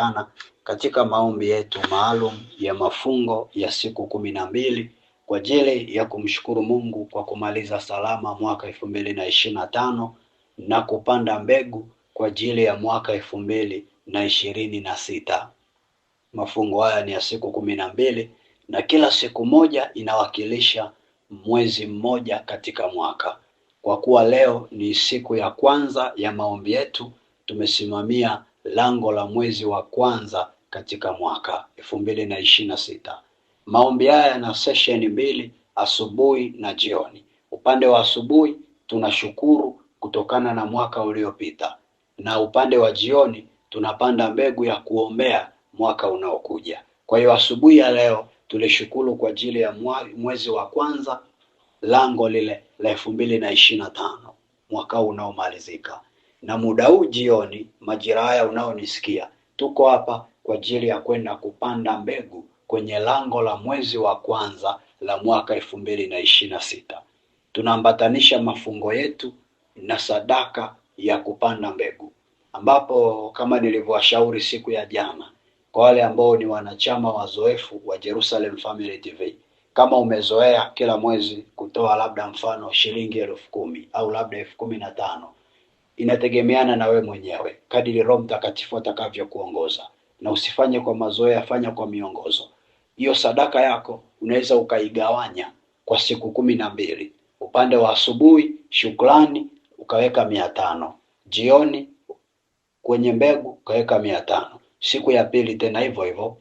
sana katika maombi yetu maalum ya mafungo ya siku 12 kwa ajili ya kumshukuru Mungu kwa kumaliza salama mwaka 2025 na kupanda mbegu kwa ajili ya mwaka 2026. Mafungo haya ni ya siku 12 na kila siku moja inawakilisha mwezi mmoja katika mwaka. Kwa kuwa leo ni siku ya kwanza ya maombi yetu, tumesimamia lango la mwezi wa kwanza katika mwaka 2026. Maombi haya yana session 2, asubuhi na jioni. Upande wa asubuhi tunashukuru kutokana na mwaka uliopita, na upande wa jioni tunapanda mbegu ya kuombea mwaka unaokuja. Kwa hiyo asubuhi ya leo tulishukuru kwa ajili ya mwezi wa kwanza, lango lile la 2025, mwaka unaomalizika. Na muda huu jioni, majira haya unaonisikia, tuko hapa kwa ajili ya kwenda kupanda mbegu kwenye lango la mwezi wa kwanza la mwaka 2026. Tunaambatanisha mafungo yetu na sadaka ya kupanda mbegu, ambapo kama nilivyowashauri siku ya jana, kwa wale ambao ni wanachama wazoefu wa Jerusalem Family TV, kama umezoea kila mwezi kutoa labda mfano shilingi 10,000 au labda 15,000, inategemeana na we mwenyewe kadiri Roho Mtakatifu atakavyokuongoza, na usifanye kwa mazoea, fanya kwa miongozo. Hiyo sadaka yako unaweza ukaigawanya kwa siku 12. Upande wa asubuhi shukrani ukaweka 500, jioni kwenye mbegu ukaweka 500, siku ya pili tena hivyo hivyo,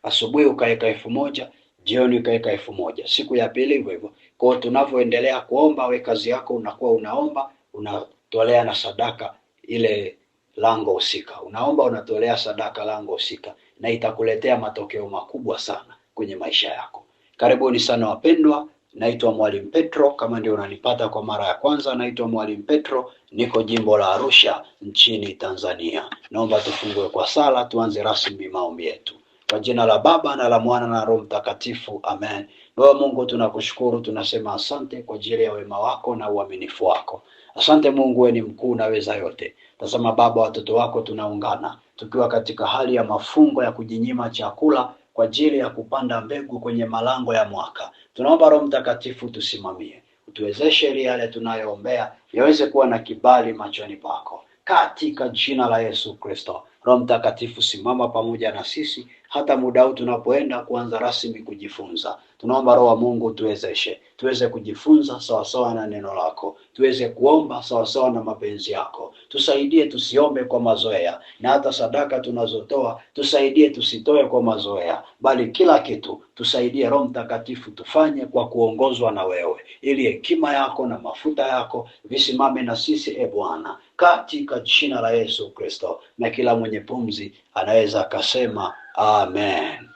asubuhi ukaweka 1,000, jioni ukaweka 1,000, siku ya pili hivyo hivyo. Kwa hiyo tunavyoendelea kuomba, we kazi yako unakuwa unaomba, unatolea na sadaka ile lango husika, unaomba unatolea sadaka lango husika, na itakuletea matokeo makubwa sana kwenye maisha yako. Karibuni sana wapendwa. Naitwa Mwalimu Petro. Kama ndio unanipata kwa mara ya kwanza, naitwa Mwalimu Petro, niko jimbo la Arusha nchini Tanzania. Naomba tufungue kwa sala, tuanze rasmi maombi yetu. Kwa jina la Baba na la Mwana na Roho Mtakatifu, amen. Baba Mungu, tunakushukuru, tunasema asante kwa ajili ya wema wako na uaminifu wako. Asante Mungu, wewe ni mkuu, unaweza yote. Tazama Baba, watoto wako tunaungana tukiwa katika hali ya mafungo ya kujinyima chakula kwa ajili ya kupanda mbegu kwenye malango ya mwaka. Tunaomba Roho Mtakatifu tusimamie, utuwezeshe yale tunayoombea yaweze kuwa na kibali machoni pako, katika jina la Yesu Kristo. Roho Mtakatifu simama pamoja na sisi hata muda huu tunapoenda kuanza rasmi kujifunza. Tunaomba Roho wa Mungu tuwezeshe, tuweze kujifunza sawasawa na neno lako, tuweze kuomba sawasawa na mapenzi yako. Tusaidie tusiombe kwa mazoea, na hata sadaka tunazotoa tusaidie tusitoe kwa mazoea, bali kila kitu tusaidie Roho Mtakatifu tufanye kwa kuongozwa na wewe, ili hekima yako na mafuta yako visimame na sisi, e Bwana, katika jina la Yesu Kristo. Na kila mwenye pumzi anaweza akasema amen.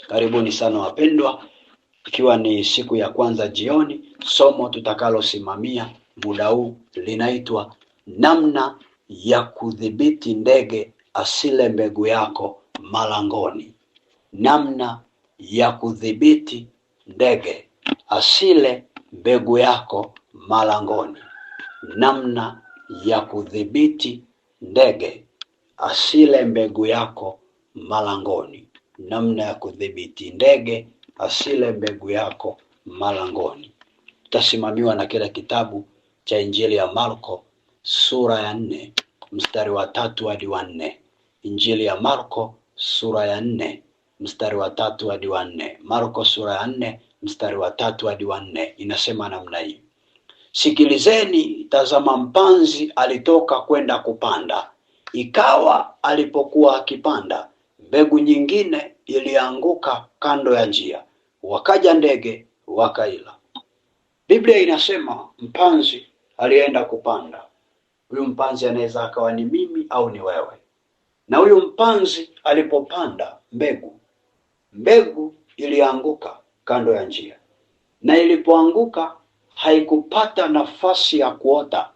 Karibuni sana wapendwa, ikiwa ni siku ya kwanza jioni, somo tutakalosimamia muda huu linaitwa namna ya kudhibiti ndege asile mbegu yako malangoni. Namna ya kudhibiti ndege asile mbegu yako malangoni. Namna ya kudhibiti ndege asile mbegu yako malangoni. Namna ya kudhibiti ndege asile mbegu yako malangoni. Tutasimamiwa na kile kitabu cha Injili ya Marko sura ya 4 mstari wa 3 hadi wa 4. Injili ya Marko sura ya 4 mstari wa 3 hadi wa 4. Marko sura ya 4 mstari wa 3 hadi wa 4 inasema namna hii: Sikilizeni, tazama mpanzi alitoka kwenda kupanda. Ikawa alipokuwa akipanda, mbegu nyingine ilianguka kando ya njia, wakaja ndege wakaila. Biblia inasema mpanzi alienda kupanda. Huyu mpanzi anaweza akawa ni mimi au ni wewe. Na huyu mpanzi alipopanda mbegu ilianguka kando ya njia, na ilipoanguka haikupata nafasi ya kuota.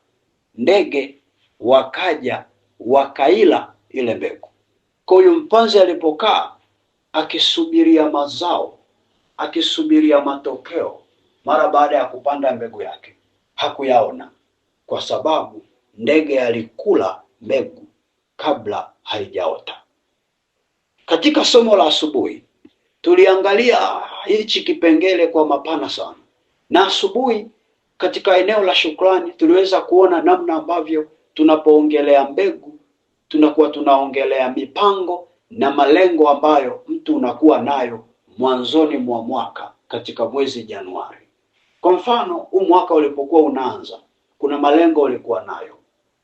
Ndege wakaja wakaila ile mbegu. Kwa hiyo mpanzi alipokaa akisubiria mazao, akisubiria matokeo mara baada ya kupanda mbegu yake, hakuyaona, kwa sababu ndege alikula mbegu kabla haijaota. Katika somo la asubuhi tuliangalia hichi kipengele kwa mapana sana, na asubuhi katika eneo la shukrani tuliweza kuona namna ambavyo tunapoongelea mbegu tunakuwa tunaongelea mipango na malengo ambayo mtu unakuwa nayo mwanzoni mwa mwaka katika mwezi Januari. Kwa mfano, huu mwaka ulipokuwa unaanza, kuna malengo ulikuwa nayo,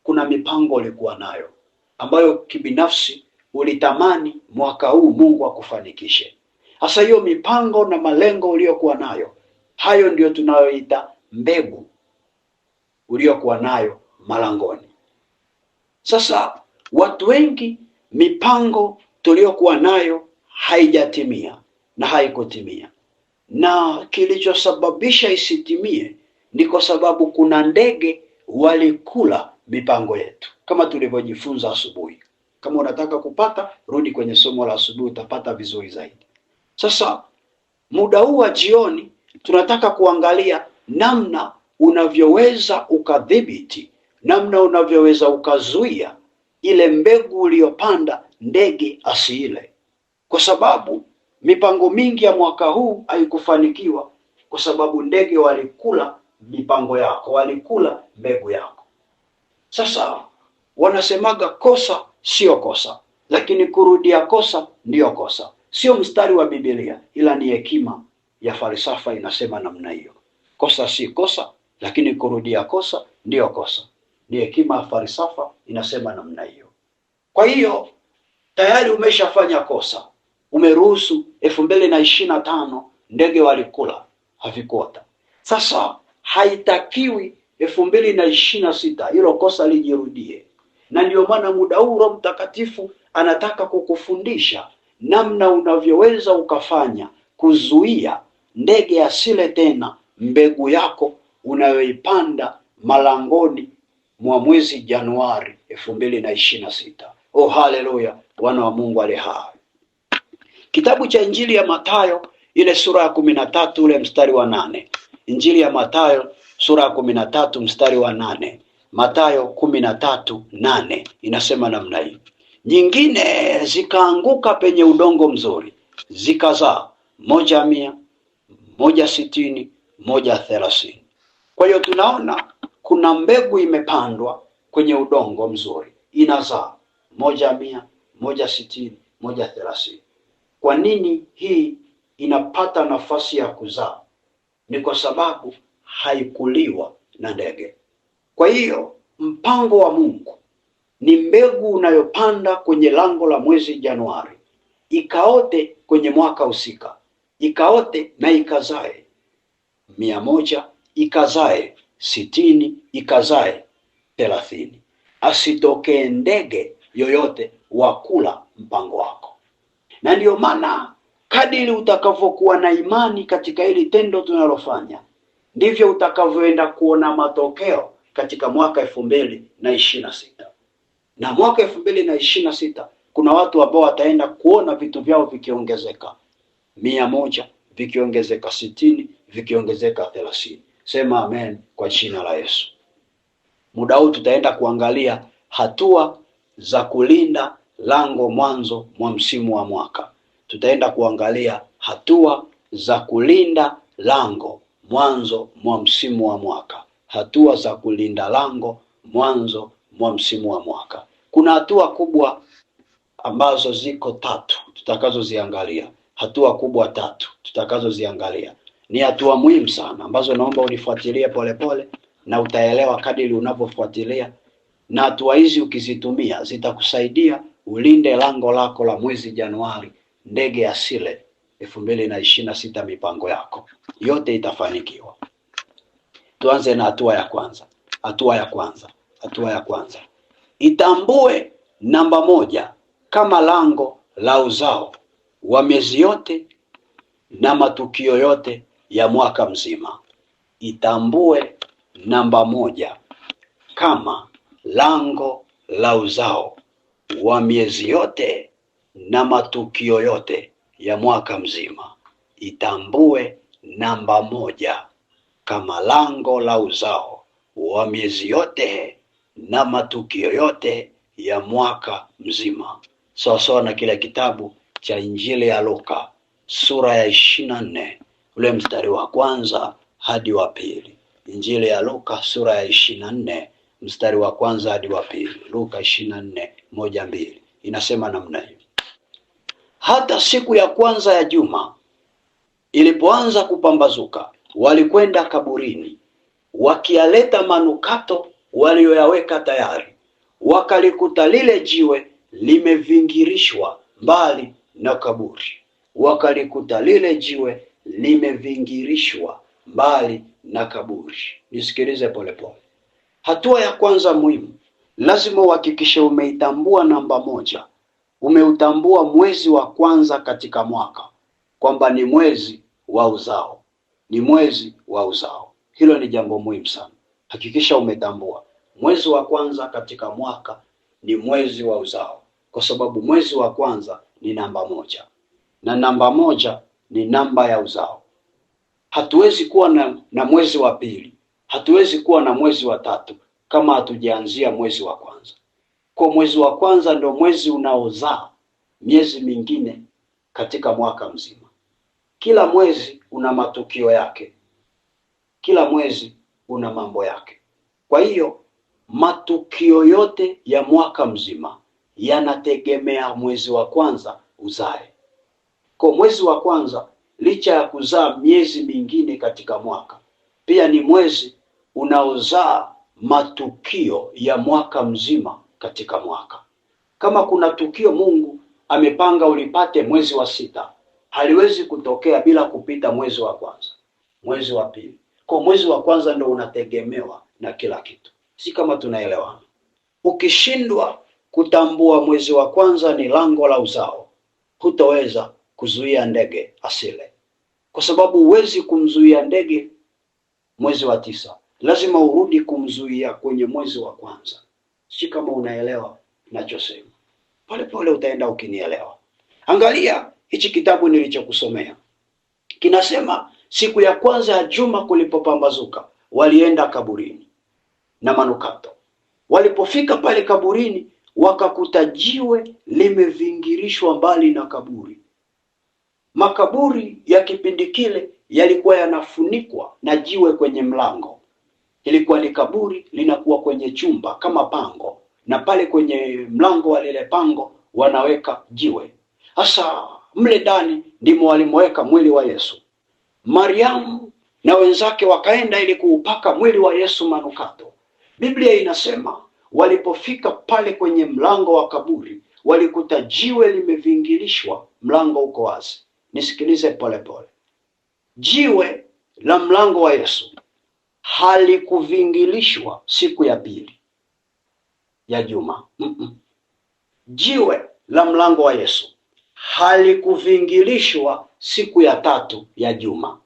kuna mipango ulikuwa nayo ambayo kibinafsi ulitamani mwaka huu Mungu akufanikishe. Hasa hiyo mipango na malengo uliyokuwa nayo, hayo ndio tunayoita mbegu uliyokuwa nayo malangoni. Sasa watu wengi mipango tuliyokuwa nayo haijatimia na haikutimia, na kilichosababisha isitimie ni kwa sababu kuna ndege walikula mipango yetu, kama tulivyojifunza asubuhi. Kama unataka kupata, rudi kwenye somo la asubuhi, utapata vizuri zaidi. Sasa muda huu wa jioni tunataka kuangalia namna unavyoweza ukadhibiti, namna unavyoweza ukazuia ile mbegu uliyopanda ndege asiile, kwa sababu mipango mingi ya mwaka huu haikufanikiwa kwa sababu ndege walikula mipango yako, walikula mbegu yako. Sasa wanasemaga kosa sio kosa, lakini kurudia kosa ndiyo kosa. Sio mstari wa Biblia, ila ni hekima ya falsafa inasema namna hiyo. Kosa si kosa, lakini kurudia kosa ndiyo kosa. Ni hekima ya falsafa inasema namna hiyo. Kwa hiyo tayari umeshafanya kosa, umeruhusu 2025 ndege walikula havikuota. Sasa haitakiwi 2026 hilo kosa lijirudie, na ndio maana muda huu Roho Mtakatifu anataka kukufundisha namna unavyoweza ukafanya kuzuia ndege asile tena mbegu yako unayoipanda malangoni mwa mwezi Januari 2026. Oh, haleluya, wana wa Mungu ali hai. Kitabu cha Injili ya Mathayo ile sura ya 13 ule mstari wa 8. Injili ya Mathayo sura ya 13 mstari wa 8. Mathayo 13:8 inasema namna hii: nyingine zikaanguka penye udongo mzuri, zikazaa 100, 160, 130. Kwa hiyo tunaona kuna mbegu imepandwa kwenye udongo mzuri, inazaa 100, 160, 130. Kwa nini hii inapata nafasi ya kuzaa? Ni kwa sababu haikuliwa na ndege. Kwa hiyo mpango wa Mungu ni mbegu unayopanda kwenye lango la mwezi Januari, ikaote kwenye mwaka husika, ikaote na ikazae 100, ikazae 60, ikazae 30. Asitokee ndege yoyote wa kula mpango wako. Na ndio maana kadiri utakavyokuwa na imani katika hili tendo tunalofanya, ndivyo utakavyoenda kuona matokeo katika mwaka 2026. Na mwaka 2026 kuna watu ambao wataenda kuona vitu vyao vikiongezeka 100, vikiongezeka 60, vikiongezeka 30. Sema amen kwa jina la Yesu. Muda huu tutaenda kuangalia hatua za kulinda lango mwanzo mwa msimu wa mwaka. Tutaenda kuangalia hatua za kulinda lango mwanzo mwa msimu wa mwaka. Hatua za kulinda lango mwanzo mwa msimu wa mwaka. Kuna hatua kubwa ambazo ziko 3 tutakazoziangalia. Hatua kubwa 3 tutakazoziangalia. Ni hatua muhimu sana ambazo naomba unifuatilie polepole na utaelewa kadiri unavyofuatilia. Na hatua hizi ukizitumia zitakusaidia ulinde lango lako la mwezi Januari, ndege asile 2026 mipango yako yote itafanikiwa. Tuanze na hatua ya kwanza. Hatua ya kwanza. Itambue namba 1 kama lango la uzao wa miezi yote na matukio yote ya mwaka mzima. Itambue namba 1 kama lango la uzao wa miezi yote na matukio yote ya mwaka mzima. Itambue namba 1 kama lango la uzao wa miezi yote na matukio yote ya mwaka mzima. Sawa na kile kitabu cha Injili ya Luka sura ya 24 ule mstari wa kwanza hadi wa pili. Injili ya Luka sura ya 24 mstari wa kwanza hadi wa pili. Luka 24:1-2 inasema namna hii: hata siku ya kwanza ya juma ilipoanza kupambazuka, walikwenda kaburini wakiyaleta manukato walioyaweka tayari. Wakalikuta lile jiwe limevingirishwa mbali na kaburi. Wakalikuta lile jiwe limevingirishwa mbali na kaburi. Nisikilize polepole. Hatua ya kwanza muhimu, lazima uhakikishe umeitambua namba moja. Umeutambua mwezi wa kwanza katika mwaka kwamba ni mwezi wa uzao, ni mwezi wa uzao. Hilo ni jambo muhimu sana. Hakikisha umetambua mwezi wa kwanza katika mwaka ni mwezi wa uzao, kwa sababu mwezi wa kwanza ni namba moja, na namba moja ni namba ya uzao. Hatuwezi kuwa na mwezi wa pili, hatuwezi kuwa na mwezi wa tatu kama hatujaanzia mwezi wa kwanza. Kwa mwezi wa kwanza ndio mwezi unaozaa miezi mingine katika mwaka mzima. Kila mwezi una matukio yake, kila mwezi una mambo yake. Kwa hiyo matukio yote ya mwaka mzima yanategemea mwezi wa kwanza uzae. Kwa mwezi wa kwanza, licha ya kuzaa miezi mingine katika mwaka, pia ni mwezi unaozaa matukio ya mwaka mzima katika mwaka. Kama kuna tukio Mungu amepanga ulipate mwezi wa sita, haliwezi kutokea bila kupita mwezi wa kwanza, mwezi wa pili. Kwa mwezi wa kwanza ndio unategemewa na kila kitu. Si kama tunaelewana? Ukishindwa kutambua mwezi wa kwanza ni lango la uzao, hutaweza kuzuia ndege asile, kwa sababu huwezi kumzuia ndege mwezi wa tisa. Lazima urudi kumzuia kwenye mwezi wa kwanza. Si kama unaelewa ninachosema? Pole pole utaenda ukinielewa. Angalia hichi kitabu nilichokusomea. Kinasema siku ya kwanza ya juma kulipopambazuka, walienda kaburini na manukato. Walipofika pale kaburini, wakakuta jiwe limevingirishwa mbali na kaburi. Makaburi ya kipindi kile yalikuwa yanafunikwa na jiwe kwenye mlango. Ilikuwa ni kaburi linakuwa kwenye chumba kama pango, na pale kwenye mlango wa lile pango wanaweka jiwe. Sasa mle ndani ndimo walimweka mwili wa Yesu. Mariamu na wenzake wakaenda ili kuupaka mwili wa Yesu manukato. Biblia inasema walipofika pale kwenye mlango wa kaburi, walikuta jiwe limevingirishwa, mlango uko wazi. Nisikilize polepole. Jiwe la mlango wa Yesu halikuvingilishwa siku ya pili ya juma. Jiwe la mlango wa Yesu halikuvingilishwa siku ya tatu ya juma.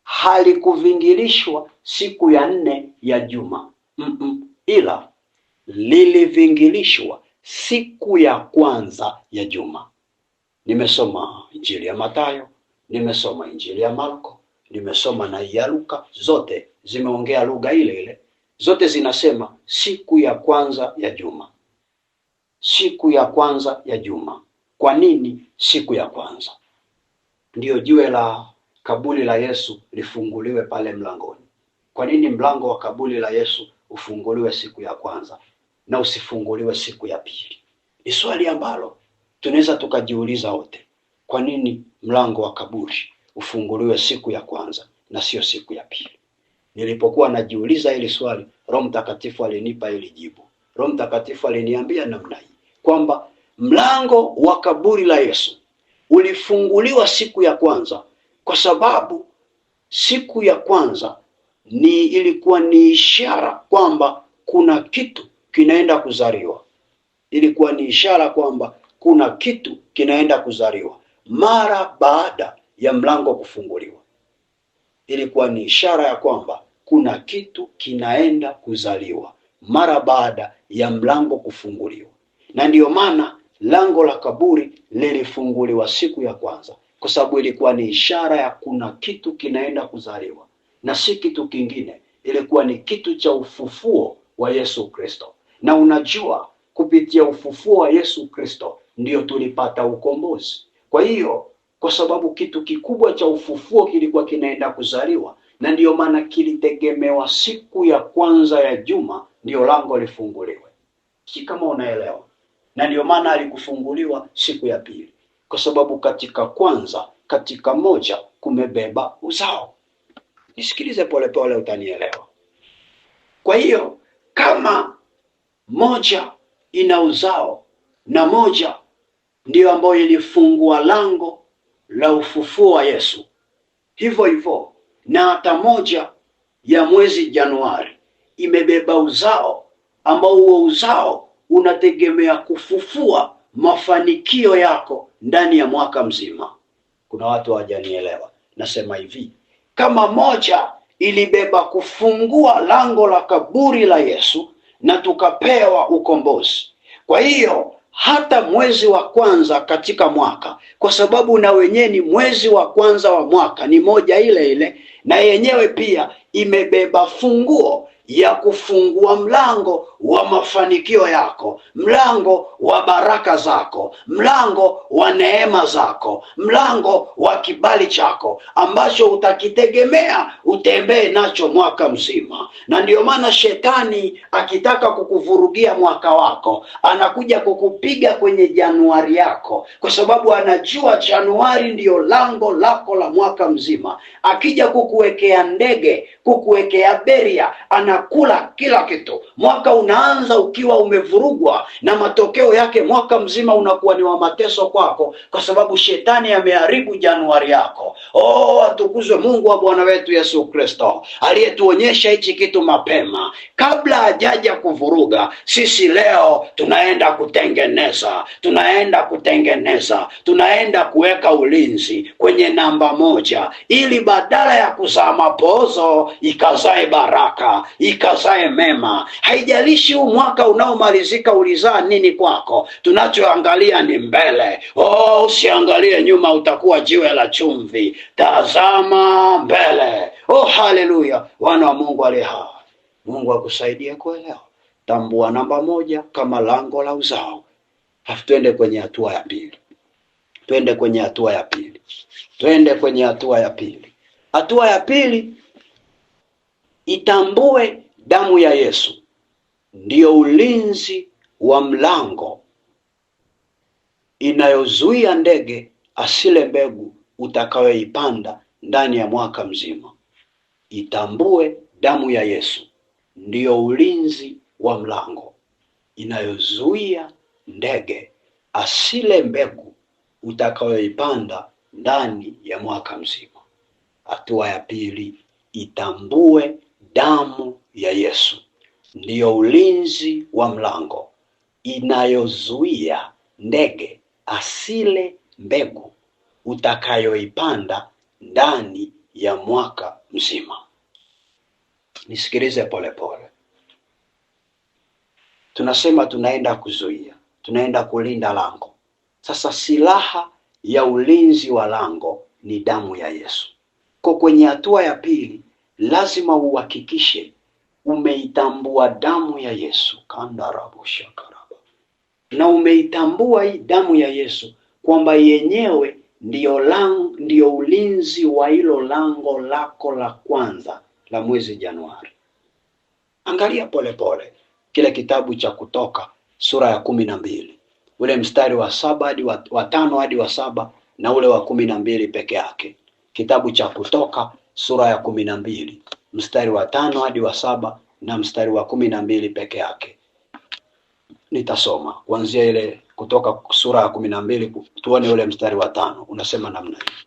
Halikuvingilishwa siku ya 4 ya juma. Ila lilivingilishwa siku ya kwanza ya juma. Nimesoma Injili ya Mathayo, nimesoma Injili ya Marko, nimesoma na ya Luka, zote zimeongea lugha ile ile. Zote zinasema siku ya kwanza ya juma. Siku ya kwanza ya juma. Kwa nini siku ya kwanza? Ndiyo jiwe la kaburi la Yesu lifunguliwe pale mlangoni. Kwa nini mlango wa kaburi la Yesu ufunguliwe siku ya kwanza na usifunguliwe siku ya pili? Ni swali ambalo tunaweza tukajiuliza wote. Kwa nini mlango wa kaburi ufunguliwe siku ya kwanza na sio siku ya pili? Nilipokuwa najiuliza hili swali, Roho Mtakatifu alinipa hili jibu. Roho Mtakatifu aliniambia namna hii kwamba mlango wa kaburi la Yesu ulifunguliwa siku ya kwanza kwa sababu siku ya kwanza ilikuwa ni ishara kwamba kuna kitu kinaenda kuzaliwa. Ilikuwa ni ishara kwamba kuna kitu kinaenda kuzaliwa mara baada ya mlango kufunguliwa. Ilikuwa ni ishara ya kwamba kuna kitu kinaenda kuzaliwa mara baada ya mlango kufunguliwa. Na ndiyo maana lango la kaburi lilifunguliwa siku ya kwanza, kwa sababu ilikuwa ni ishara ya kuna kitu kinaenda kuzaliwa, na si kitu kingine. Ilikuwa ni kitu cha ufufuo wa Yesu Kristo. Na unajua kupitia ufufuo wa Yesu Kristo ndio tulipata ukombozi. Kwa hiyo, kwa sababu kitu kikubwa cha ufufuo kilikuwa kinaenda kuzaliwa, na ndiyo maana kilitegemewa siku ya kwanza ya juma ndiyo lango lifunguliwe. Si kama unaelewa? Na ndiyo maana alikufunguliwa siku ya pili, kwa sababu katika kwanza, katika moja kumebeba uzao. Nisikilize polepole, utanielewa. Kwa hiyo kama moja ina uzao na moja ndiyo ambayo ilifungua lango la ufufuo wa Yesu, hivyo hivyo na hata moja ya mwezi Januari imebeba uzao ambao huo uzao unategemea kufufua mafanikio yako ndani ya mwaka mzima. Kuna watu hawajanielewa. Nasema hivi, kama moja ilibeba kufungua lango la kaburi la Yesu na tukapewa ukombozi, kwa hiyo hata mwezi wa kwanza katika mwaka, kwa sababu na wenyewe ni mwezi wa kwanza wa mwaka, ni moja ile ile, na yenyewe pia imebeba funguo ya kufungua mlango wa mafanikio yako, mlango wa baraka zako, mlango wa neema zako, mlango wa kibali chako ambacho utakitegemea utembee nacho mwaka mzima. Na ndiyo maana shetani akitaka kukuvurugia mwaka wako, anakuja kukupiga kwenye Januari yako, kwa sababu anajua Januari ndiyo lango lako la mwaka mzima. Akija kukuwekea ndege, kukuwekea beria, anakula kila kitu. Mwaka unaanza ukiwa umevurugwa, na matokeo yake mwaka mzima unakuwa ni wa mateso kwako, kwa sababu shetani ameharibu Januari yako. Atukuzwe Mungu wa Bwana wetu Yesu Kristo, aliyetuonyesha hichi kitu mapema kabla hajaja kuvuruga. Sisi leo tunaenda tunaenda kuweka ulinzi kwenye namba moja, ili badala ya kuzaa mapoozo ikazae baraka, ikazae mema. Haijalishi huu mwaka unaomalizika ulizaa nini kwako, tunachoangalia ni mbele. Usiangalie nyuma, utakuwa jiwe la chumvi. Tazama mbele. Haleluya, wana wa Mungu aliye hai. Mungu akusaidie kuelewa. Tambua namba moja kama lango la uzao. Twende kwenye hatua ya pili. Hatua ya pili, itambue damu ya Yesu ndiyo ulinzi wa mlango inayozuia ndege asile mbegu utakayoipanda ndani ya mwaka mzima. Itambue damu ya Yesu ndiyo ulinzi wa mlango inayozuia ndege asile mbegu utakayoipanda ndani ya mwaka mzima. Hatua ya pili, itambue damu ya Yesu ndiyo ulinzi wa mlango inayozuia ndege asile mbegu utakayoipanda ndani ya mwaka mzima. Nisikilize polepole. Tunasema tunaenda kuzuia, tunaenda kulinda lango. Sasa silaha ya ulinzi wa lango ni damu ya Yesu. Kwa kwenye hatua ya pili, lazima uhakikishe umeitambua damu ya Yesu kandarabushakaraba, na umeitambua hii damu ya Yesu kwamba yenyewe ndiyo ulinzi wa hilo lango lako la kwanza la mwezi Januari. Angalia polepole kile kitabu cha Kutoka sura ya 12, ule mstari wa 7 hadi wa 5 hadi wa 7 na ule wa 12 peke yake. Kitabu cha Kutoka sura ya 12 mstari wa 5 hadi wa 7 na mstari wa 12 peke yake. Nitasoma kuanzia ile Kutoka sura ya 12, tuone ule mstari wa 5 unasema namna hii: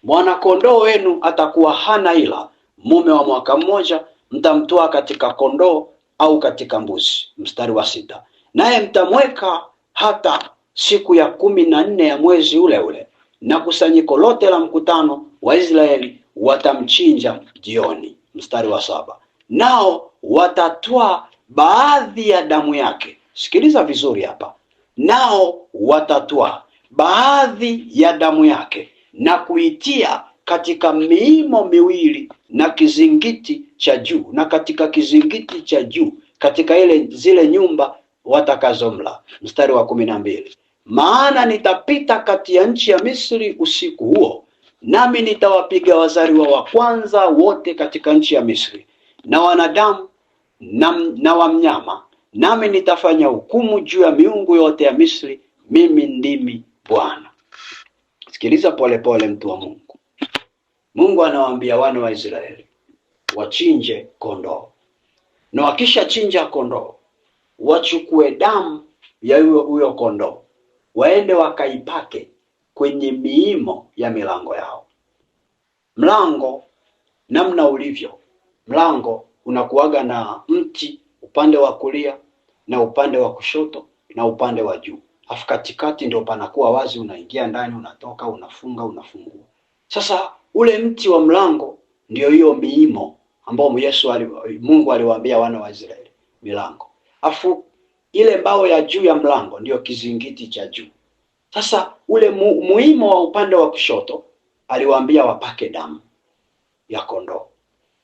Mwana kondoo wenu atakuwa hana ila, mume wa mwaka mmoja mtamtoa katika kondoo au katika mbuzi. Mstari wa 6, naye mtamweka hata siku ya 14 ya mwezi ule ule, na kusanyiko lote la mkutano wa Israeli watamchinja jioni. Mstari wa 7, nao watatwaa baadhi ya damu yake. Sikiliza vizuri hapa. Nao watatwaa baadhi ya damu yake na kuitia katika miimo miwili na kizingiti cha juu, na katika kizingiti cha juu katika zile nyumba watakazomla. Mstari wa 12, maana nitapita kati ya nchi ya Misri usiku huo, nami nitawapiga wazaliwa wa kwanza wote katika nchi ya Misri, na wanadamu na wanyama, nami nitafanya hukumu juu ya miungu yote ya Misri. Mimi ndimi Bwana. Sikiliza polepole, mtu wa Mungu. Mungu anawaambia wana wa Israeli wachinje kondoo, na wakisha chinja kondoo wachukue damu ya huyo kondoo, waende wakaipake kwenye miimo ya milango yao. Mlango namna ulivyo, mlango unakuwaga na mti upande wa kulia na upande wa kushoto na upande wa juu, afu katikati ndio panakuwa wazi, unaingia ndani, unatoka, unafunga, unafungua. Sasa ule mti wa mlango ndio hiyo miimo ambao Mungu aliwaambia wana wa Israeli milango, afu ile mbao ya juu ya mlango ndio kizingiti cha juu. Sasa ule muimo wa upande wa kushoto aliwaambia wapake damu ya kondoo,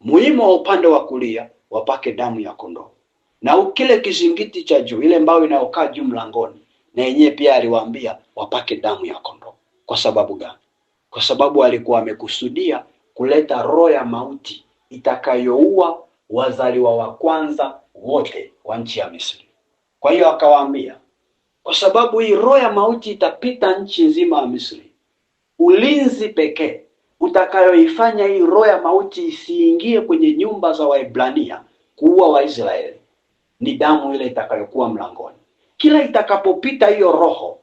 muimo wa upande wa kulia wapake damu ya kondoo, na kile kizingiti cha juu, ile mbao inayokaa juu mlangoni, na yenyewe pia aliwaambia wapake damu ya kondoo. Kwa sababu gani? Kwa sababu alikuwa amekusudia kuleta roho ya mauti itakayoua wazaliwa wa kwanza wote wa nchi ya Misri. Kwa hiyo akawaambia, kwa sababu hii roho ya mauti itapita nchi nzima ya Misri, ulinzi pekee utakayoifanya hii roho ya mauti isiingie kwenye nyumba za Waebrania kuua Waisraeli ni damu ile itakayokuwa mlangoni. Kila itakapopita hiyo roho,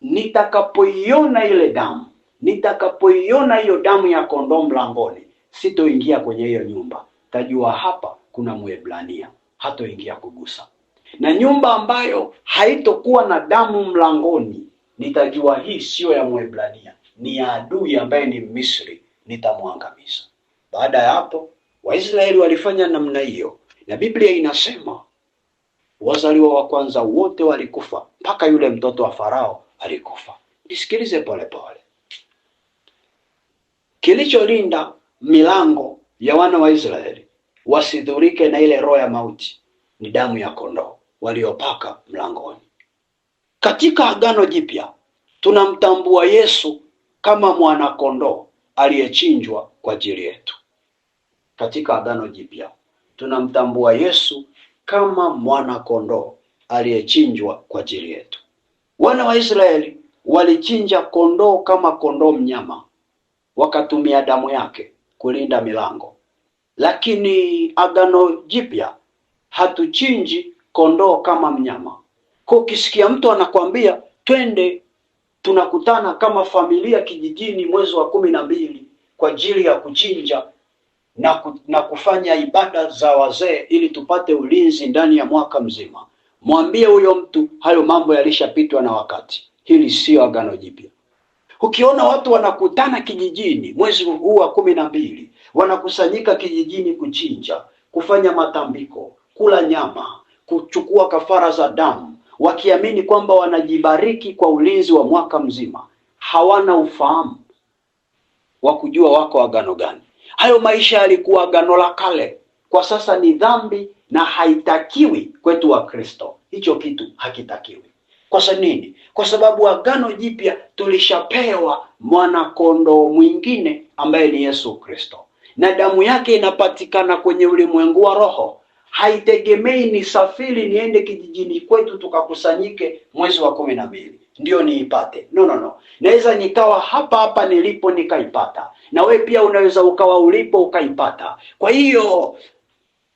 nitakapoiona ile damu, nitakapoiona hiyo damu ya kondoo mlangoni, sitoingia kwenye hiyo nyumba. Tajua hapa kuna Mwebrania, hatoingia kugusa. Na nyumba ambayo haitokuwa na damu mlangoni, nitajua hii sio ya Mwebrania, ni ya adui ambaye ni Misri, nitamwangamiza. Baada ya hapo Waisraeli walifanya namna hiyo, na Biblia inasema wazaliwa wa kwanza wote walikufa, mpaka yule mtoto wa Farao alikufa. Nisikilize polepole. Kilicholinda milango ya wana wa Israeli wasidhurike na ile roho ya mauti ni damu ya kondoo waliopaka mlangoni. Katika Agano Jipya tunamtambua Yesu kama mwana kondoo aliyechinjwa kwa ajili yetu. Katika Agano Jipya tunamtambua Yesu kama mwana kondoo aliyechinjwa kwa ajili yetu. Wana wa Israeli walichinja kondoo kama kondoo mnyama, wakatumia damu yake kulinda milango. Lakini Agano Jipya hatuchinji kondoo kama mnyama. Kwa ukisikia mtu anakwambia twende tunakutana kama familia kijijini mwezi wa 12 kwa ajili ya kuchinja na kufanya ibada za wazee ili tupate ulinzi ndani ya mwaka mzima, mwambie huyo mtu hayo mambo yalishapitwa na wakati. Hili sio Agano Jipya. Ukiona watu wanakutana kijijini mwezi huu wa 12, wanakusanyika kijijini kuchinja, kufanya matambiko, kula nyama, kuchukua kafara za damu, wakiamini kwamba wanajibariki kwa ulinzi wa mwaka mzima, hawana ufahamu wa kujua wako agano gani. Hayo maisha yalikuwa agano la kale, kwa sasa ni dhambi na haitakiwi kwetu wa Kristo. Hicho kitu hakitakiwi. Kwa nini? Kwa sababu Agano Jipya tulishapewa mwana kondoo mwingine ambaye ni Yesu Kristo, na damu yake inapatikana kwenye ulimwengu wa roho. Haitegemei nisafiri niende kijijini kwetu tukakusanyike mwezi wa 12 ndio niipate. No. Naweza nikawa hapa nilipo nikaipata, na we pia unaweza ukawa ulipo ukaipata. Kwa hiyo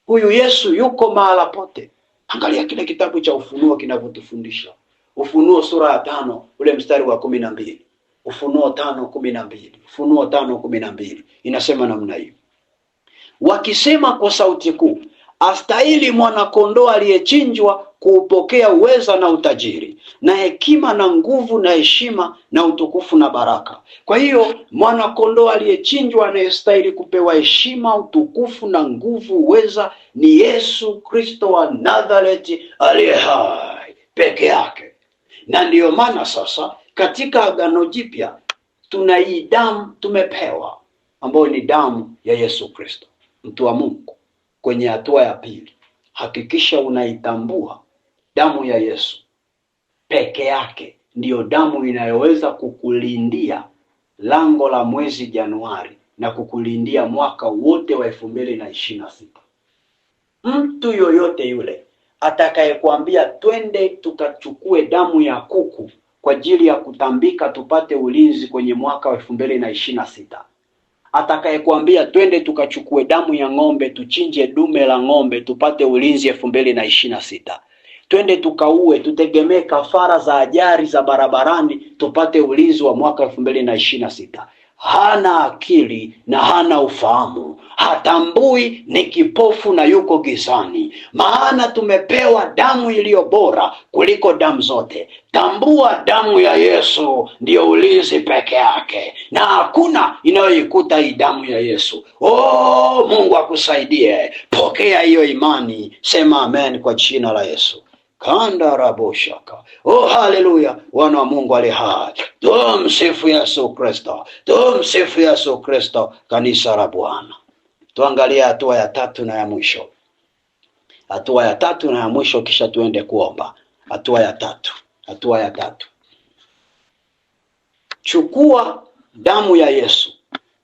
huyu Yesu yuko mahala pote. Angalia kile kitabu cha Ufunuo kinavyotufundisha. Ufunuo sura ya 5 ule mstari wa 12. Ufunuo 5:12. Ufunuo 5:12 inasema namna hii: wakisema kwa sauti kuu, astahili mwana kondoo aliyechinjwa kuupokea uweza na utajiri na hekima na nguvu na heshima na utukufu na baraka. Kwa hiyo mwana kondoo aliyechinjwa anayestahili kupewa heshima, utukufu na nguvu, uweza ni Yesu Kristo wa Nazareti aliye hai peke yake. Na ndiyo maana sasa katika Agano Jipya tuna hii damu tumepewa, ambayo ni damu ya Yesu Kristo. Mtu wa Mungu, kwenye hatua ya pili, hakikisha unaitambua damu ya Yesu peke yake ndiyo damu inayoweza kukulindia lango la mwezi Januari na kukulindia mwaka wote wa 2026. Mtu yoyote yule atakayekwambia twende tukachukue damu ya kuku kwa ajili ya kutambika tupate ulinzi kwenye mwaka wa 2026, atakayekwambia twende tukachukue damu ya ng'ombe tuchinje dume la ng'ombe tupate ulinzi 2026, twende tukaue tutegemee kafara za ajali za barabarani tupate ulinzi wa mwaka 2026, hana akili na hana ufahamu, hatambui, ni kipofu na yuko gizani. Maana tumepewa damu iliyo bora kuliko damu zote. Tambua, damu ya Yesu ndiyo ulinzi peke yake, na hakuna inayoikuta hii damu ya Yesu. Oh, Mungu akusaidie. Pokea hiyo imani, sema amen kwa jina la Yesu. Kanda raboshaka. Oh, haleluya. Wana wa Mungu ali hai. Tumsifu Yesu Kristo. Tumsifu Yesu Kristo. Kanisa la Bwana. Tuangalie hatua ya tatu na ya mwisho. Hatua ya tatu na ya mwisho, kisha tuende kuomba. Hatua ya tatu. Hatua ya tatu. Chukua damu ya Yesu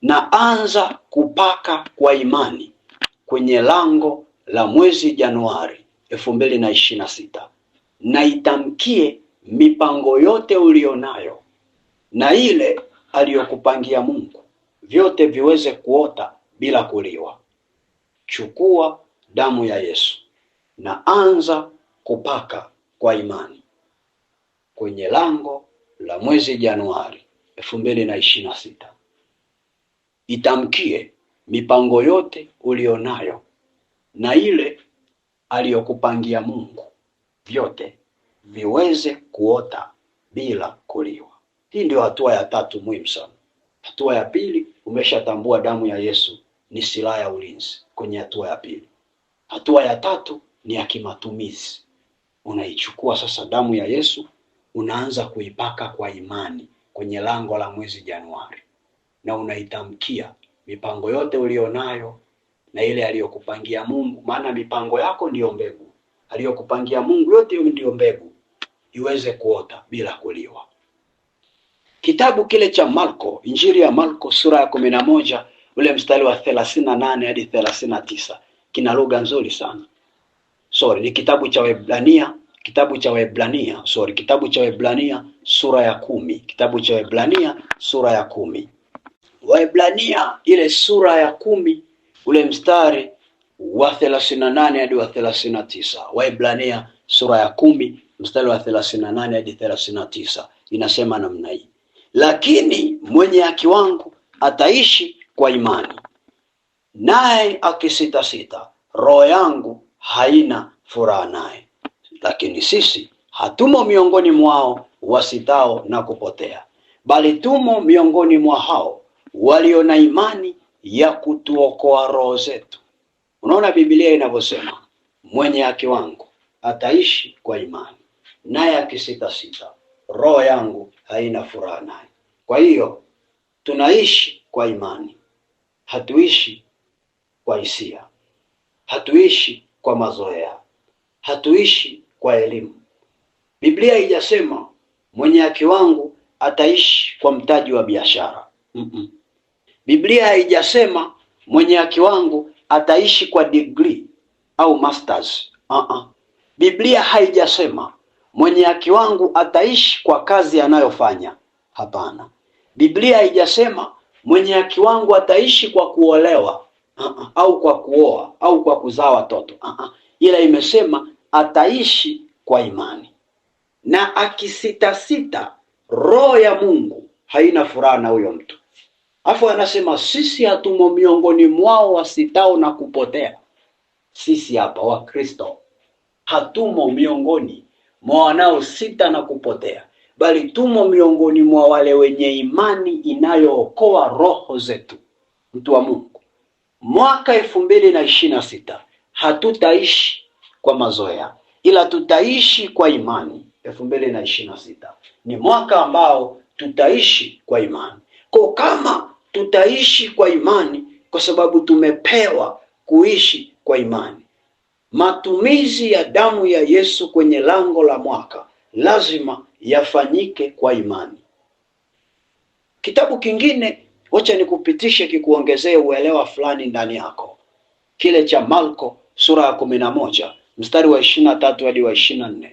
na anza kupaka kwa imani kwenye lango la mwezi Januari 2026, na itamkie mipango yote ulionayo na ile aliyokupangia Mungu, vyote viweze kuota bila kuliwa. Chukua damu ya Yesu na anza kupaka kwa imani kwenye lango la mwezi Januari 2026. Itamkie mipango yote ulionayo na ile aliyokupangia Mungu, vyote viweze kuota bila kuliwa. Hii ndio hatua ya tatu muhimu sana. Hatua ya pili, umeshatambua damu ya Yesu ni silaha ya ulinzi kwenye hatua ya pili. Hatua ya tatu ni ya kimatumizi. Unaichukua sasa damu ya Yesu, unaanza kuipaka kwa imani kwenye lango la mwezi Januari, na unaitamkia mipango yote ulionayo na ile aliyokupangia Mungu, maana mipango yako ndiyo mbegu. Aliyokupangia Mungu yote ndiyo mbegu, iweze kuota bila kuliwa. Kitabu kile cha Marko, Injili ya Marko sura ya 11 ule mstari wa 38 hadi 39 kina lugha nzuri sana. Ni kitabu cha Waebrania, kitabu cha Waebrania sura ya 10, kitabu cha Waebrania sura ya 10. Waebrania ile sura ya 10 ule mstari wa 38 hadi wa 39. Waebrania sura ya 10 mstari wa 38 hadi 39 inasema namna hii: lakini mwenye haki wangu ataishi kwa imani, naye akisitasita, roho yangu haina furaha naye. Lakini sisi hatumo miongoni mwao wasitao na kupotea, bali tumo miongoni mwa hao walio na imani ya kutuokoa roho zetu. Unaona Biblia inavyosema, mwenye haki wangu ataishi kwa imani, naye akisitasita, roho yangu haina furaha naye. Kwa hiyo tunaishi kwa imani, hatuishi kwa hisia, hatuishi kwa mazoea, hatuishi kwa elimu. Biblia haijasema mwenye haki wangu ataishi kwa mtaji wa biashara. Biblia haijasema mwenye haki wangu ataishi kwa degree au masters. Biblia haijasema mwenye haki wangu ataishi kwa kazi anayofanya. Hapana. Biblia haijasema mwenye haki wangu ataishi kwa kuolewa au kwa kuoa au kwa kuzaa watoto. Ila imesema ataishi kwa imani, na akisitasita, roho ya Mungu haina furaha na huyo mtu. Afu anasema sisi hatumo miongoni mwao wasitao na kupotea. Sisi hapa Wakristo hatumo miongoni mwa wanaosita na kupotea, bali tumo miongoni mwa wale wenye imani inayookoa roho zetu. Mtu wa Mungu, mwaka 2026 hatutaishi kwa mazoea, ila tutaishi kwa imani. 2026 ni mwaka ambao tutaishi kwa imani. Kwa kama tutaishi kwa imani, kwa sababu tumepewa kuishi kwa imani, matumizi ya damu ya Yesu kwenye lango la mwaka lazima yafanyike kwa imani. Kitabu kingine, wacha nikupitishe kikuongezee uelewa fulani ndani yako. Kile cha Marko sura ya 11 mstari wa 23 hadi wa 24.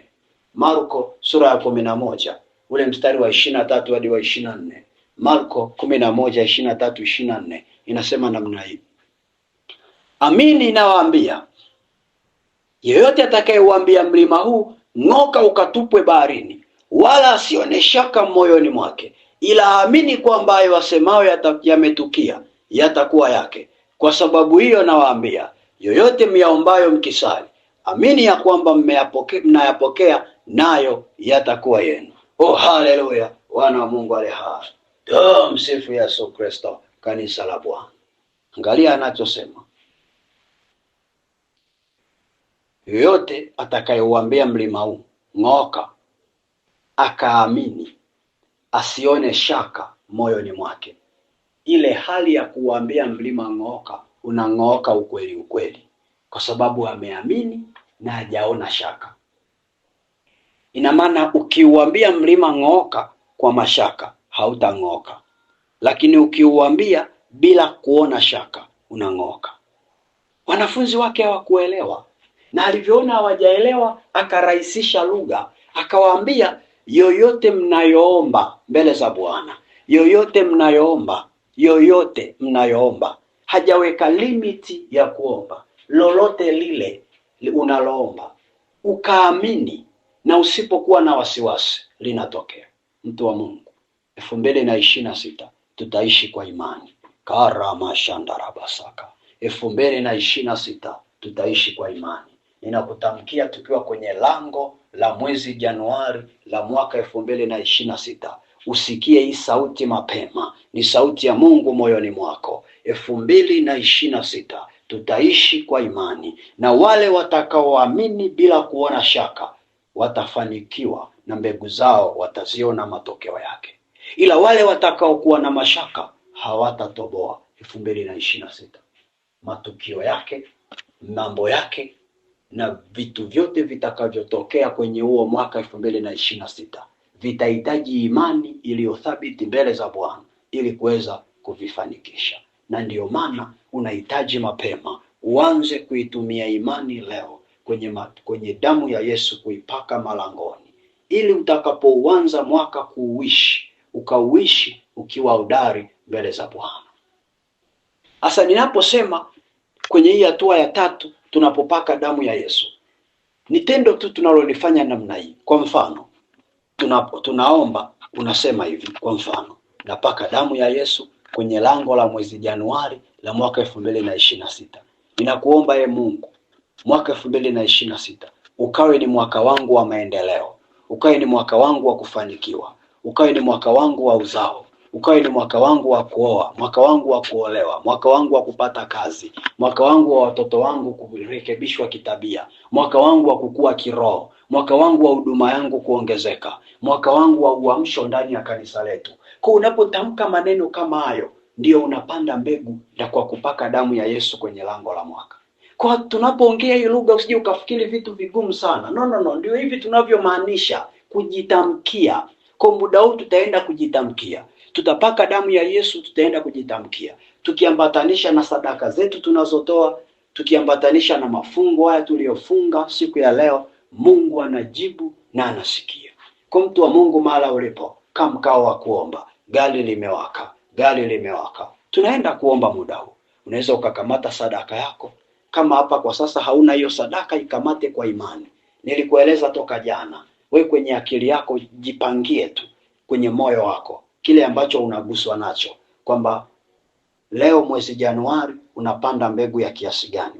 Marko sura ya 11 ule mstari wa 23 hadi wa 24. Marko 11:23-24 inasema namna hii: Amini nawaambia, yeyote atakayeuambia mlima huu ng'oka ukatupwe baharini, wala asione shaka moyoni mwake, ila aamini kwamba hayo wasemayo yametukia, yatakuwa yake. Kwa sababu hiyo nawaambia, yoyote myaombayo mkisali, amini ya kwamba mnayapokea, nayo yatakuwa yenu. Oh, haleluya! Wana wa Mungu ale hai. Msifu Yesu Kristo. Kanisa la Bwana, angalia anachosema: yoyote atakayeuambia mlima huu ng'oka, akaamini, asione shaka moyoni mwake. Ile hali ya kuambia mlima ng'oka, unang'oka ukweli ukweli, kwa sababu ameamini na hajaona shaka. Ina maana ukiuambia mlima ng'oka kwa mashaka, hautang'oka, lakini ukiuambia bila kuona shaka, unang'oka. Wanafunzi wake hawakuelewa, na alivyoona hawajaelewa, akarahisisha lugha, akawaambia yoyote mnayoomba mbele za Bwana, yoyote mnayoomba. Hajaweka limiti ya kuomba. Lolote lile unaloomba ukaamini, na usipokuwa na wasiwasi, linatokea. Mtu wa Mungu, 2026 tutaishi kwa imani. Karama shandarabasaka. 2026 tutaishi kwa imani. Ninakutamkia tukiwa kwenye lango la mwezi Januari la mwaka 2026. Usikie hii sauti mapema. Ni sauti ya Mungu moyoni mwako. 2026 tutaishi kwa imani, na wale watakaoamini bila kuona shaka watafanikiwa, na mbegu zao wataziona matokeo yake. Ila wale watakaokuwa na mashaka hawatatoboa 2026. Matukio yake, mambo yake na vitu vyote vitakavyotokea kwenye huo mwaka 2026 vitahitaji imani iliyothabiti mbele za Bwana ili kuweza kuvifanikisha. Na ndiyo maana unahitaji mapema uanze kuitumia imani leo kwenye damu ya Yesu, kuipaka malangoni, ili utakapouanza mwaka kuuishi, ukauishi ukiwa hodari mbele za Bwana. Sasa ninaposema kwenye hii hatua ya 3, tunapopaka damu ya Yesu, ni tendo tu tunalolifanya namna hii. Kwa mfano, tunaomba, unasema hivi, kwa mfano, napaka damu ya Yesu kwenye lango la mwezi Januari la mwaka 2026. Ninakuomba Mungu, mwaka 2026 ukawe ni mwaka wangu wa maendeleo, ukawe ni mwaka wangu wa kufanikiwa, ukawe ni mwaka wangu wa uzao, ukawe ni mwaka wangu wa kuoa, mwaka wangu wa kuolewa, mwaka wangu wa kupata kazi, mwaka wangu wa watoto wangu kurekebishwa kitabia, mwaka wangu wa kukua kiroho, mwaka wangu wa huduma yangu kuongezeka, mwaka wangu wa uamsho ndani ya kanisa letu. Kwa unapotamka maneno kama hayo, ndio unapanda mbegu ya kwa kupaka damu ya Yesu kwenye lango la mwaka. Kwa tunapoongea hii lugha, usije ukafikiri vitu vigumu sana. No, ndio hivi tunavyomaanisha, kujitamkia. Kwa muda huu tutaenda kujitamkia. Tutapaka damu ya Yesu, tutaenda kujitamkia. Tukiambatanisha na sadaka zetu tunazotoa, tukiambatanisha na mafungo haya tuliyofunga siku ya leo, Mungu anajibu na anasikia. Kwa mtu wa Mungu, mahala ulipo, kama mkao wa kuomba, gari limewaka. Tunaenda kuomba muda huu. Unaweza ukakamata sadaka yako. Kama hapa kwa sasa hauna hiyo sadaka, ikamate kwa imani. Nilikueleza toka jana, we kwenye akili yako jipangie tu, kwenye moyo wako kile ambacho unaguswa nacho, kwamba leo mwezi Januari unapanda mbegu ya kiasi gani.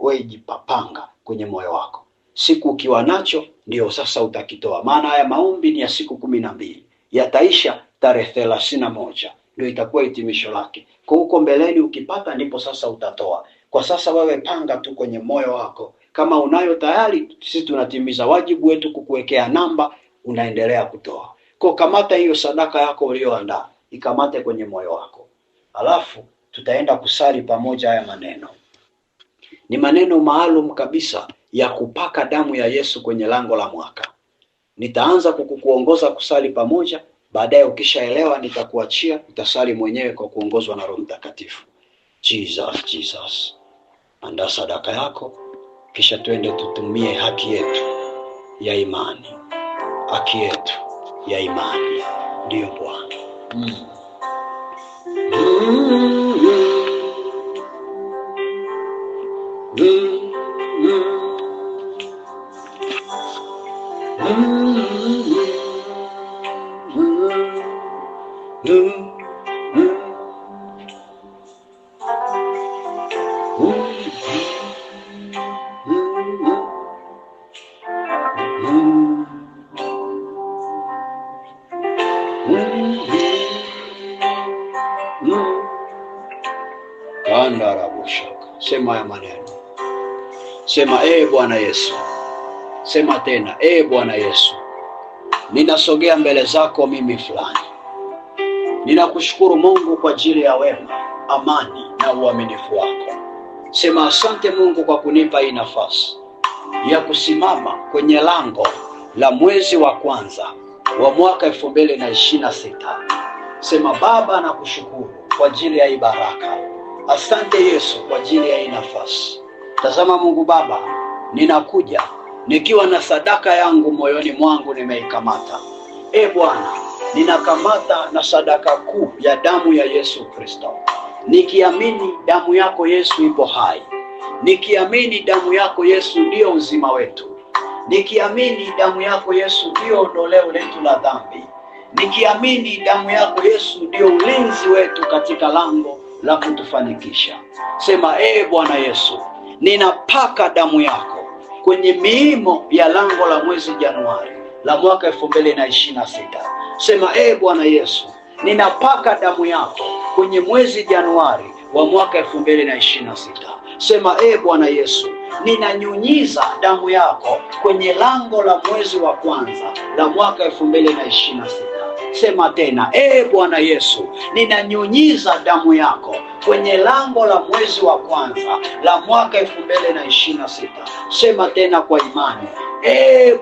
We jipapanga kwenye moyo wako. Siku ukiwa nacho ndio sasa utakitoa. Maana haya maombi ni ya siku 12. Yataisha tarehe 31. Ndio itakuwa hitimisho lake. Kwa huko mbeleni ukipata ndipo sasa utatoa. Kwa sasa wewe panga tu kwenye moyo wako. Kama unayo tayari, sisi tunatimiza wajibu wetu kukuwekea namba, unaendelea kutoa. Kwa kamata hiyo sadaka yako uliyoandaa, ikamate kwenye moyo wako. Alafu tutaenda kusali pamoja haya maneno. Ni maneno maalum kabisa ya kupaka damu ya Yesu kwenye lango la mwaka. Nitaanza kukuongoza kusali pamoja, baadaye ukishaelewa nitakuachia, utasali mwenyewe kwa kuongozwa na Roho Mtakatifu. Jesus. Andaa sadaka yako, kisha twende tutumie haki yetu ya imani. Haki yetu ya imani. Ndiyo Bwana. Sema ya maneno. Sema, Bwana Yesu. Sema tena, Bwana Yesu, ninasogea mbele zako mimi fulani. Ninakushukuru Mungu kwa ajili ya wema, amani na uaminifu wako. Sema asante Mungu kwa kunipa hii nafasi ya kusimama kwenye lango la mwezi wa kwanza wa mwaka 2026. Sema Baba, nakushukuru kwa ajili ya hii baraka. Asante Yesu kwa ajili ya hii nafasi. Tazama Mungu Baba, ninakuja nikiwa na sadaka yangu moyoni mwangu nimeikamata. Bwana, ninakamata na sadaka kuu ya damu ya Yesu Kristo. Nikiamini damu yako Yesu ipo hai. Nikiamini damu yako Yesu ndio uzima wetu. Nikiamini damu yako Yesu ndio ondoleo letu la dhambi. Nikiamini damu yako Yesu ndio ulinzi wetu katika lango la kutufanikisha. Sema, Bwana Yesu, ninapaka damu yako kwenye miimo ya lango la mwezi Januari la mwaka 2026. Sema, Bwana Yesu, ninapaka damu yako kwenye mwezi Januari wa mwaka 2026. Sema, Bwana Yesu, ninanyunyiza damu yako kwenye lango la mwezi wa kwanza la mwaka 2026. Sema tena, Bwana Yesu, ninanyunyiza damu yako kwenye lango la mwezi wa kwanza la mwaka 2026. Sema tena kwa imani,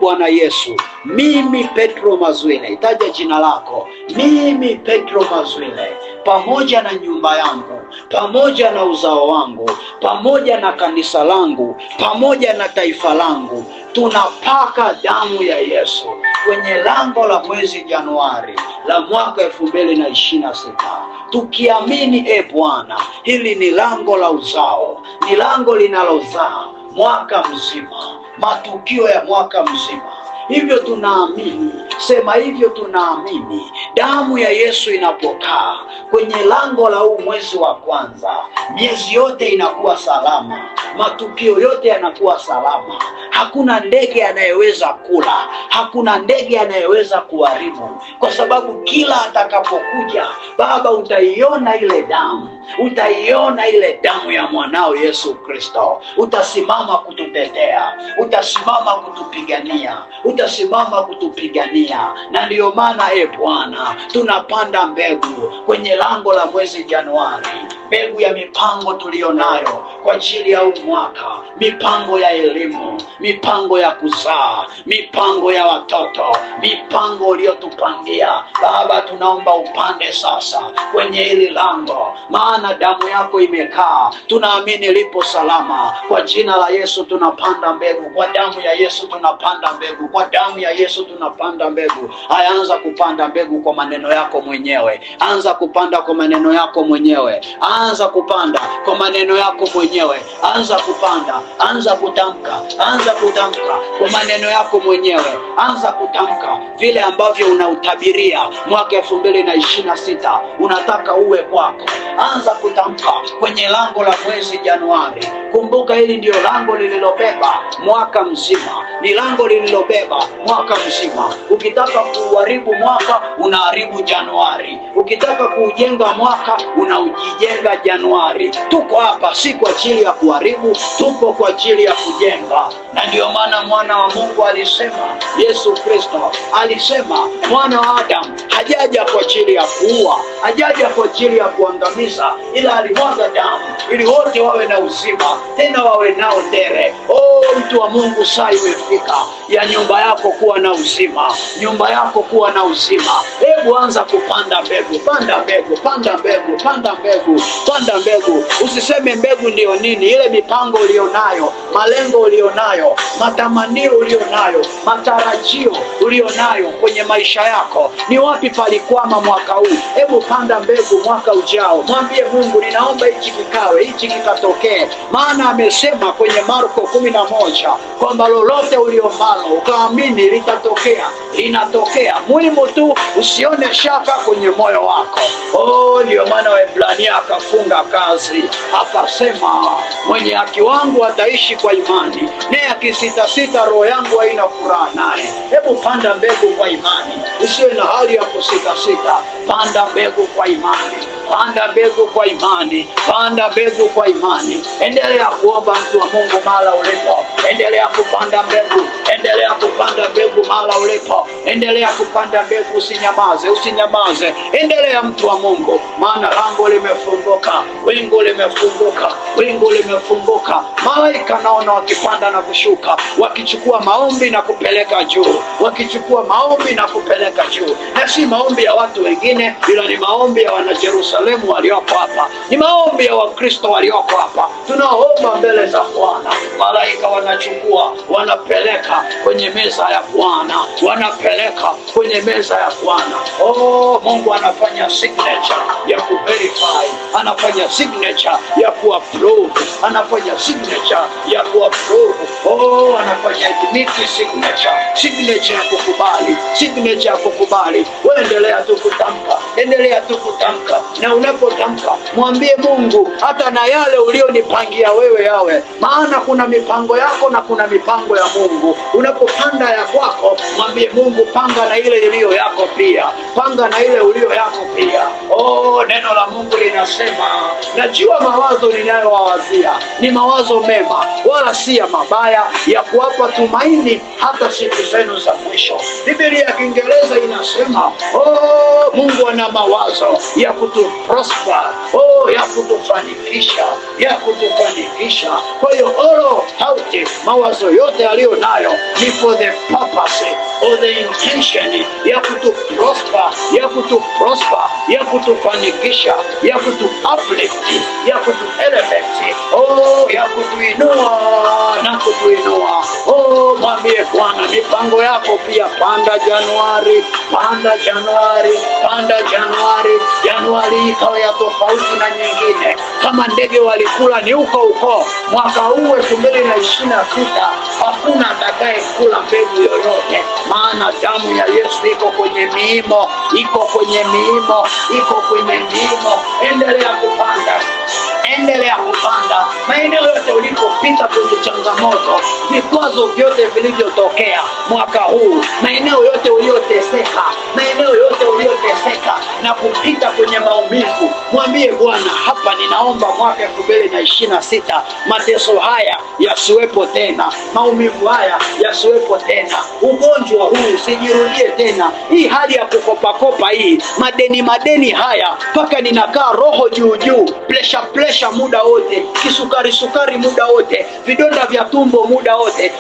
Bwana Yesu, mimi Petro Mazwile, itaja jina lako, mimi Petro Mazwile, pamoja na nyumba yangu, pamoja na uzao wangu, pamoja na kanisa langu, pamoja na taifa langu, tunapaka damu ya Yesu kwenye lango la mwezi Januari la mwaka 2026, tukiamini Bwana, hili ni lango la uzao, ni lango linalozaa mwaka mzima, matukio ya mwaka mzima. Hivyo tunaamini. Sema hivyo tunaamini. Damu ya Yesu inapokaa kwenye lango la huu mwezi wa kwanza, miezi yote inakuwa salama, matukio yote yanakuwa salama. Hakuna ndege anayeweza kula, hakuna ndege anayeweza kuharibu, kwa sababu kila atakapokuja Baba, utaiona ile damu, utaiona ile damu ya mwanao Yesu Kristo. Utasimama kututetea, utasimama kutupigania, utasimama kutupigania. Na ndiyo maana Bwana, tunapanda mbegu kwenye lango la mwezi Januari, mbegu ya mipango tulionayo kwa ajili ya huu mwaka, mipango ya elimu, mipango ya kuzaa, mipango ya watoto, mipango uliyotupangia Baba, tunaomba upande sasa kwenye hili lango, maana damu yako imekaa. Tunaamini lipo salama. Kwa jina la Yesu tunapanda mbegu, kwa damu ya Yesu tunapanda mbegu, kwa damu ya Yesu tunapanda mbegu. Anza kupanda mbegu kwa maneno yako mwenyewe. Anza kupanda kwa maneno yako mwenyewe. Anza kupanda kwa maneno yako mwenyewe. Anza kupanda, anza kutamka, anza kutamka kwa maneno yako mwenyewe. Anza kutamka vile ambavyo unautabiria mwaka 2026 unataka uwe kwako. Anza kutamka kwenye lango la mwezi Januari. Kumbuka hili ndio lango lililobeba mwaka mzima, ni lango lililobeba mwaka mzima. Ukitaka kuharibu mwaka, unaharibu Januari. Ukitaka kuujenga mwaka, unaujijenga Januari. Tuko hapa si kwa ajili ya kuharibu, tuko kwa ajili ya kujenga. Na ndio maana mwana wa Mungu alisema, Yesu Kristo alisema, mwana wa Adamu hajaja kwa ajili ya kuua, hajaja kwa ajili ya kuangamiza, ila alimwaga damu ili wote wawe na uzima, tena wawe nao tele. mtu wa Mungu, saa imefika ya nyumba yako kuwa na uzima, nyumba yako kuwa na uzima. Hebu anza kupanda mbegu, panda mbegu, panda mbegu, panda mbegu, panda mbegu. Usiseme mbegu ndio nini. Ile mipango ulionayo, malengo ulionayo, matamanio ulionayo, matarajio ulionayo kwenye maisha yako, ni wapi palikwama mwaka huu? Hebu panda mbegu mwaka ujao. Mwambie Mungu, ninaomba hichi kikawe, hichi kikatokee. Maana amesema kwenye Marko 11 kwamba lolote uliombalo ukaamini litatokea, linatokea. Muhimu tu usione shaka kwenye moyo wako. Ndio maana Waebrania akafunga kazi akasema, mwenye haki wangu ataishi kwa imani, naye akisitasita roho yangu haina furaha naye. Hebu panda mbegu kwa imani, usiwe na hali ya kusitasita. Panda mbegu kwa imani, panda mbegu kwa imani, panda mbegu kwa imani. Endelea kuomba, mtu wa Mungu, mahali ulipo. Endelea kupanda mbegu, endelea kupanda mbegu mahali ulipo. Endelea kupanda mbegu, usinyamaze, usinyamaze. Endelea, mtu wa Mungu, maana lango limefunguka, wingu limefunguka, wingu limefunguka. Malaika naona wakipanda na kushuka, wakichukua maombi na kupeleka juu, wakichukua maombi na kupeleka juu. Na si maombi ya watu wengine, ila ni maombi ya wana Yerusalemu walioko hapa, ni maombi ya Wakristo walioko hapa. Tunaomba mbele za Bwana, malaika wanachukua, wanapeleka kwenye meza ya Bwana, wanapeleka kwenye meza ya Bwana. Mungu anafanya signature ya kuverify, anafanya signature ya kuapprove, anafanya signature ya kuapprove. Anafanya admit signature, signature ya kukubali, signature ya kukubali. Wewe endelea tu kutamka, endelea tu kutamka, na unapotamka mwambie Mungu, hata na yale ulionipangia wewe yawe. Maana kuna mipango yako na kuna mipango ya Mungu. Unapopanda ya kwako, mwambie Mungu, panga na ile iliyo yako pia, panga na ile ulio yako pia. Neno la Mungu linasema, najua mawazo ninayowawazia ni mawazo mema, wala si ya mabaya, ya kuwapa tumaini hata siku zenu za mwisho. Biblia ya Kiingereza inasema, Mungu ana mawazo ya kutuprosper, ya kutufanikisha, ya kutufanikisha. Kwa hiyo mawazo yote aliyo nayo ni for the purpose or the intention ya kutuprosper, ya kutuprosper, ya kutufanikisha, ya kutuuplift, ya kutuelevate, ya kutuinua na kutuinua. Mwambie Bwana, mipango yako pia. Panda Januari, panda Januari, panda Januari. Januari ikawa ya tofauti na nyingine. Kama ndege walikula ni uko. Mwaka huu 2026 hakuna atakaye kula mbegu yoyote, maana damu ya Yesu iko kwenye miimo, iko kwenye miimo, iko kwenye miimo. Endelea kupanda, endelea kupanda. Maeneo yote ulipopita kwenye changamoto, vikwazo vyote vilivyotokea mwaka huu, maeneo yote ulioteseka, maeneo yote ulioteseka na kupita kwenye maumivu, mwambie Bwana, hapa ninaomba mwaka 2026 mateso haya yasiwepo tena, maumivu haya yasiwepo tena, ugonjwa huu usijirudie tena, hii hali ya kukopakopa hii, madeni haya, mpaka ninakaa roho juu, pressure muda wote, kisukari muda wote, vidonda vya tumbo muda wote.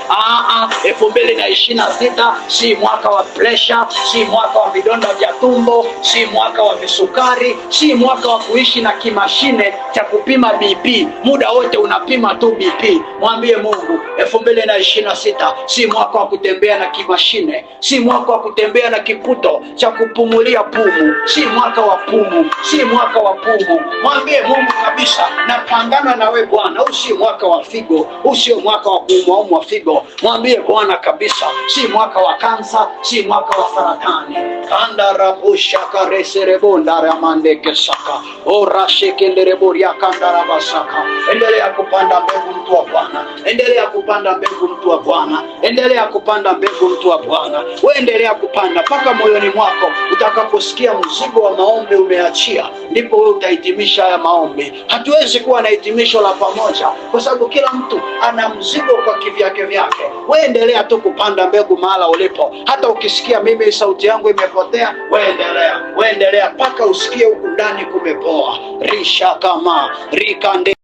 2026 si mwaka wa pressure, si mwaka wa vidonda vya tumbo, si mwaka wa visukari, si mwaka wa kuishi na kimashine cha kupima BP, muda wote unapima tu BP. Mwambie Mungu, 2026 si mwaka wa kutembea na kimashine, si mwaka wa kutembea na kiputo cha kupumulia pumu, si mwaka wa pumu, si mwaka wa pumu. Mwambie Mungu kabisa, napangana na wewe Bwana, usi mwaka wa figo, usio mwaka wa kuumwa figo. Mwambie Bwana kabisa, si mwaka wa kansa, si mwaka wa saratani. Kanda rabusha kareserebonda ramandeke saka ora shekendereboria kanda rabasaka. Endelea kupanda mbegu, mtu wa Bwana, endelea kupanda mbegu, mtu wa Bwana, endelea kupanda mbegu, mtu wa Bwana. Wewe endelea kupanda mpaka moyoni mwako utakaposikia mzigo wa maombi umeachia, ndipo wewe utahitimisha haya maombi. Hatuwezi kuwa na hitimisho la pamoja, kwa sababu kila mtu ana mzigo kwa kivyake vyake. Wewe endelea tu kupanda mbegu mahala ulipo. Hata ukisikia mimi sauti yangu imepotea, wewe endelea mpaka usikie huku ndani kumepoa. Risha kama rikande